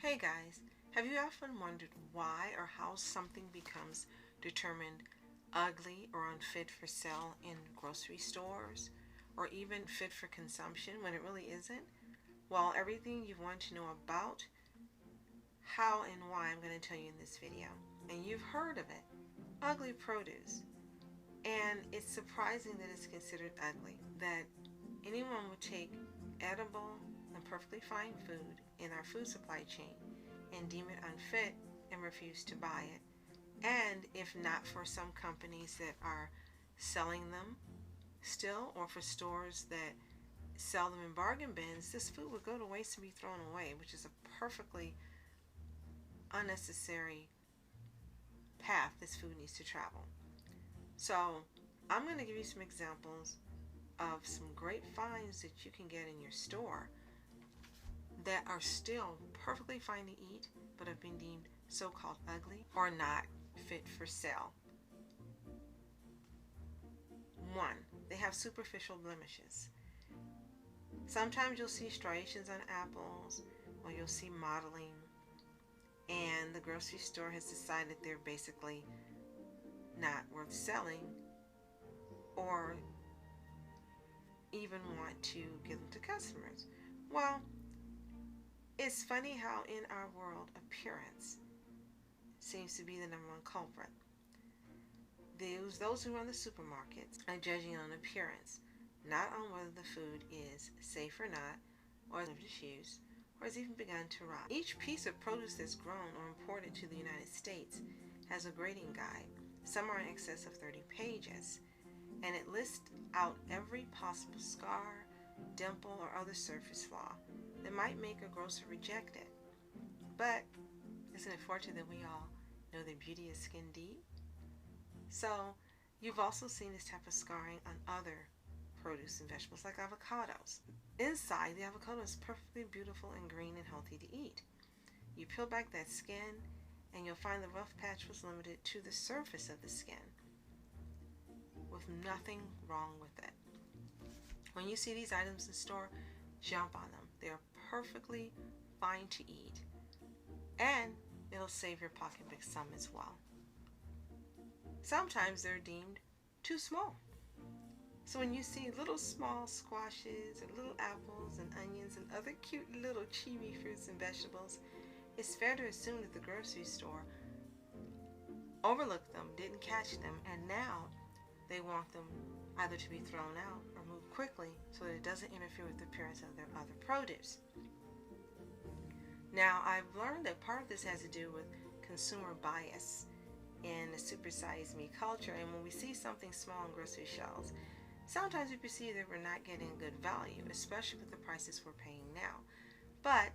Hey guys, have you often wondered why or how something becomes determined ugly or unfit for sale in grocery stores, or even fit for consumption when it really isn't? Well, everything you want to know about how and why I'm going to tell you in this video. And you've heard of it, ugly produce. And it's surprising that it's considered ugly, that anyone would take edible and perfectly fine food in our food supply chain and deem it unfit and refuse to buy it. And if not for some companies that are selling them still, or for stores that sell them in bargain bins, this food would go to waste and be thrown away, which is a perfectly unnecessary path this food needs to travel. So I'm going to give you some examples of some great finds that you can get in your store that are still perfectly fine to eat but have been deemed so-called ugly or not fit for sale. 1. They have superficial blemishes. Sometimes you'll see striations on apples, or you'll see mottling, and the grocery store has decided they're basically not worth selling, or even want to give them to customers. Well, it's funny how in our world appearance seems to be the number one culprit. Those who run the supermarkets are judging on appearance, not on whether the food is safe or not, or is use, or has even begun to rot. Each piece of produce that's grown or imported to the United States has a grading guide. Some are in excess of 30 pages, and it lists out every possible scar, dimple, or other surface flaw that might make a grocer reject it. But isn't it fortunate that we all know that beauty is skin deep? So you've also seen this type of scarring on other produce and vegetables like avocados. Inside, the avocado is perfectly beautiful and green and healthy to eat. You peel back that skin and you'll find the rough patch was limited to the surface of the skin, with nothing wrong with it. When you see these items in the store, jump on them. They are perfectly fine to eat, and it'll save your pocketbook some as well. Sometimes they're deemed too small. So when you see little small squashes or little apples and onions and other cute little chibi fruits and vegetables, it's fair to assume that the grocery store overlooked them, didn't catch them, and now they want them either to be thrown out or moved quickly so that it doesn't interfere with the appearance of their other produce. Now, I've learned that part of this has to do with consumer bias in the supersize me culture, and when we see something small on grocery shelves, sometimes we perceive that we're not getting good value, especially with the prices we're paying now. But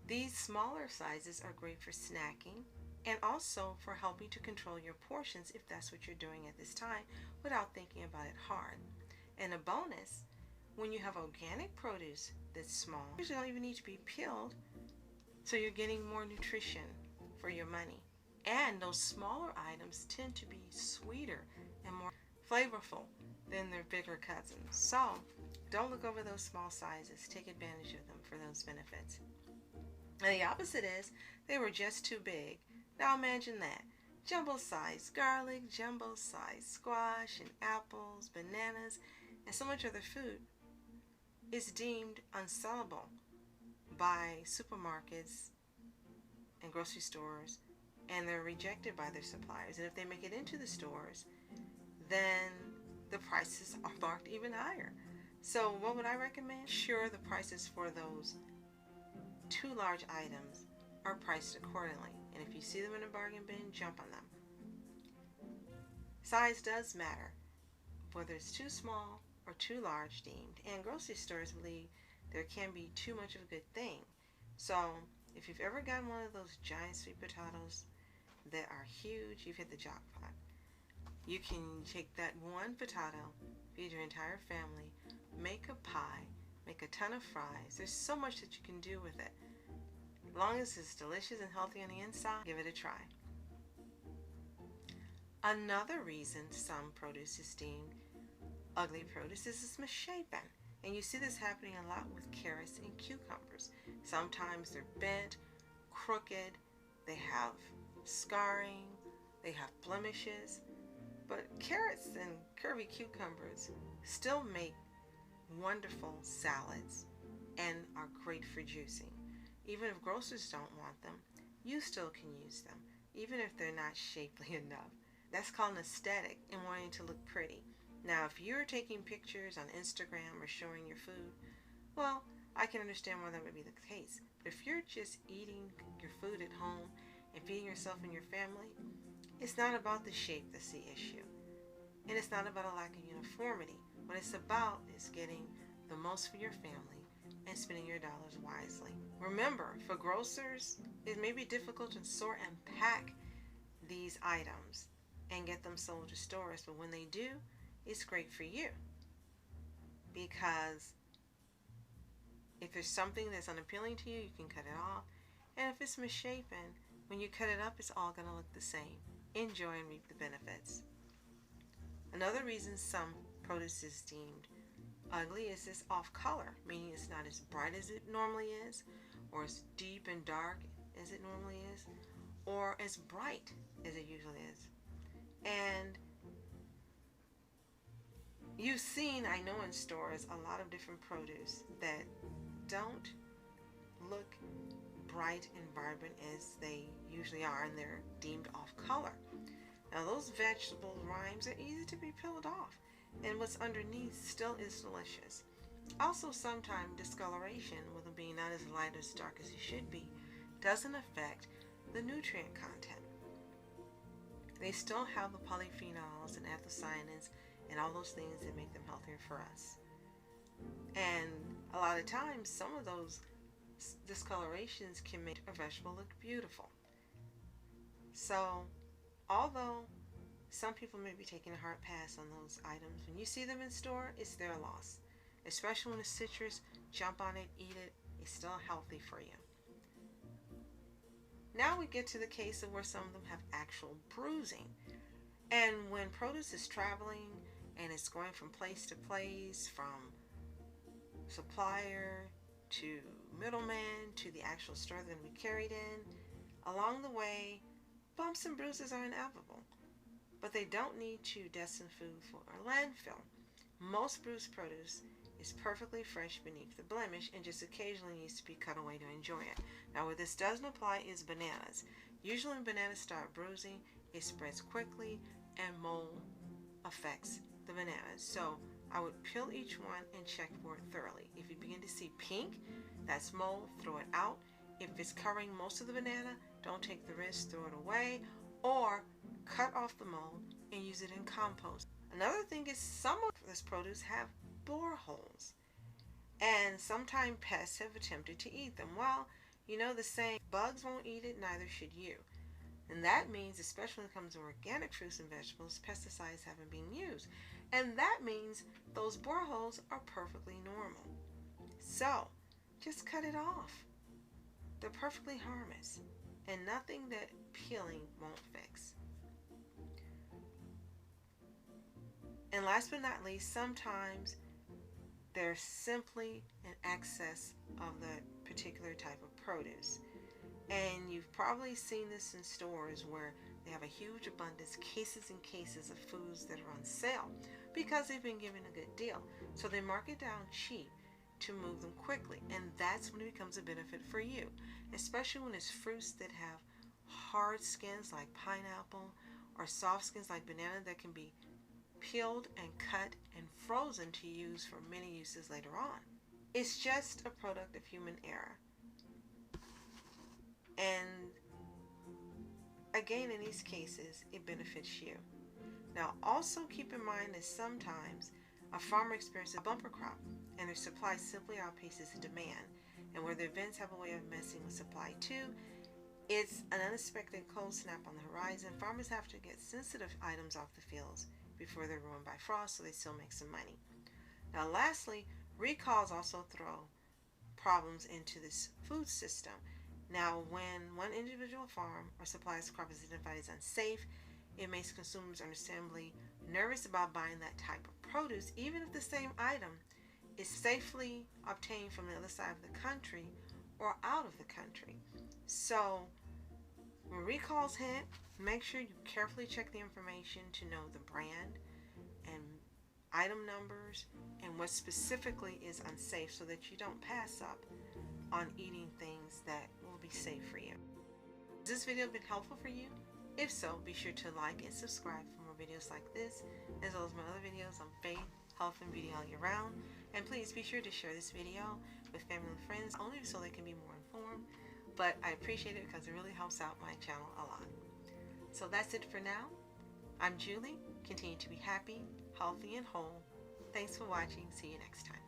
these smaller sizes are great for snacking and also for helping to control your portions if that's what you're doing at this time without thinking about it hard. And a bonus, when you have organic produce that's small, you don't even need to be peeled, so you're getting more nutrition for your money. And those smaller items tend to be sweeter and more flavorful than their bigger cousins. So don't look over those small sizes. Take advantage of them for those benefits. And the opposite is they were just too big. Now imagine that. Jumbo-sized garlic, jumbo-sized squash, and apples, bananas, and so much other food is deemed unsellable by supermarkets and grocery stores, and they're rejected by their suppliers. And if they make it into the stores, then the prices are marked even higher. So what would I recommend? Sure, the prices for those too large items are priced accordingly. And if you see them in a bargain bin, jump on them. Size does matter, whether it's too small or too large deemed. And grocery stores believe there can be too much of a good thing. So if you've ever gotten one of those giant sweet potatoes that are huge, you've hit the jackpot. You can take that one potato, feed your entire family, make a pie, make a ton of fries. There's so much that you can do with it. As long as it's delicious and healthy on the inside, give it a try. Another reason some produce is deemed ugly produce is it's misshapen. And you see this happening a lot with carrots and cucumbers. Sometimes they're bent, crooked, they have scarring, they have blemishes. But carrots and curvy cucumbers still make wonderful salads and are great for juicing. Even if grocers don't want them, you still can use them, even if they're not shapely enough. That's called an aesthetic and wanting to look pretty. Now, if you're taking pictures on Instagram or showing your food, well, I can understand why that would be the case. But if you're just eating your food at home and feeding yourself and your family, it's not about the shape that's the issue. And it's not about a lack of uniformity. What it's about is getting the most for your family and spending your dollars wisely. Remember, for grocers, it may be difficult to sort and pack these items and get them sold to stores, but when they do, it's great for you. Because if there's something that's unappealing to you, you can cut it off. And if it's misshapen, when you cut it up, it's all going to look the same. Enjoy and reap the benefits. Another reason some produce is deemed ugly is this off color, meaning it's not as bright as it normally is, or as deep and dark as it normally is, or as bright as it usually is. And you've seen, I know in stores, a lot of different produce that don't look bright and vibrant as they usually are, and they're deemed off color. Now those vegetable rimes are easy to be peeled off, and what's underneath still is delicious. Also, sometimes discoloration, with them being not as light or as dark as it should be, doesn't affect the nutrient content. They still have the polyphenols and anthocyanins and all those things that make them healthier for us. And a lot of times, some of those discolorations can make a vegetable look beautiful. So, although some people may be taking a hard pass on those items, when you see them in store, it's their loss. Especially when it's citrus, jump on it, eat it. It's still healthy for you. Now we get to the case of where some of them have actual bruising. And when produce is traveling and it's going from place to place, from supplier to middleman to the actual store that we carried in, along the way, bumps and bruises are inevitable. But they don't need to destine food for a landfill. Most bruised produce is perfectly fresh beneath the blemish and just occasionally needs to be cut away to enjoy it. Now, where this doesn't apply is bananas. Usually when bananas start bruising, it spreads quickly and mold affects the bananas. So I would peel each one and check for it thoroughly. If you begin to see pink, that's mold, throw it out. If it's covering most of the banana, don't take the risk, throw it away, or cut off the mold and use it in compost. Another thing is some of this produce have boreholes, and sometimes pests have attempted to eat them. Well, you know the saying, bugs won't eat it, neither should you. And that means, especially when it comes to organic fruits and vegetables, pesticides haven't been used. And that means those boreholes are perfectly normal. So, just cut it off. They're perfectly harmless, and nothing that peeling won't fix. And last but not least, sometimes there's simply an excess of the particular type of produce. And you've probably seen this in stores where they have a huge abundance, cases and cases of foods that are on sale because they've been given a good deal. So they mark it down cheap to move them quickly. And that's when it becomes a benefit for you, especially when it's fruits that have hard skins like pineapple or soft skins like banana that can be peeled and cut and frozen to use for many uses later on. It's just a product of human error. And again, in these cases, it benefits you. Now, also keep in mind that sometimes a farmer experiences a bumper crop and their supply simply outpaces the demand. And where the events have a way of messing with supply too, it's an unexpected cold snap on the horizon. Farmers have to get sensitive items off the fields before they're ruined by frost, so they still make some money. Now, lastly, recalls also throw problems into this food system. Now, when one individual farm or supplier's crop is identified as unsafe, it makes consumers understandably nervous about buying that type of produce, even if the same item is safely obtained from the other side of the country or out of the country. So when recalls hit, make sure you carefully check the information to know the brand and item numbers and what specifically is unsafe, so that you don't pass up on eating things that will be safe for you. Has this video been helpful for you? If so, be sure to like and subscribe for more videos like this, as well as my other videos on faith, health, and beauty all year round. And please be sure to share this video with family and friends, only so they can be more informed. But I appreciate it because it really helps out my channel a lot. So that's it for now. I'm Julie. Continue to be happy, healthy, and whole. Thanks for watching. See you next time.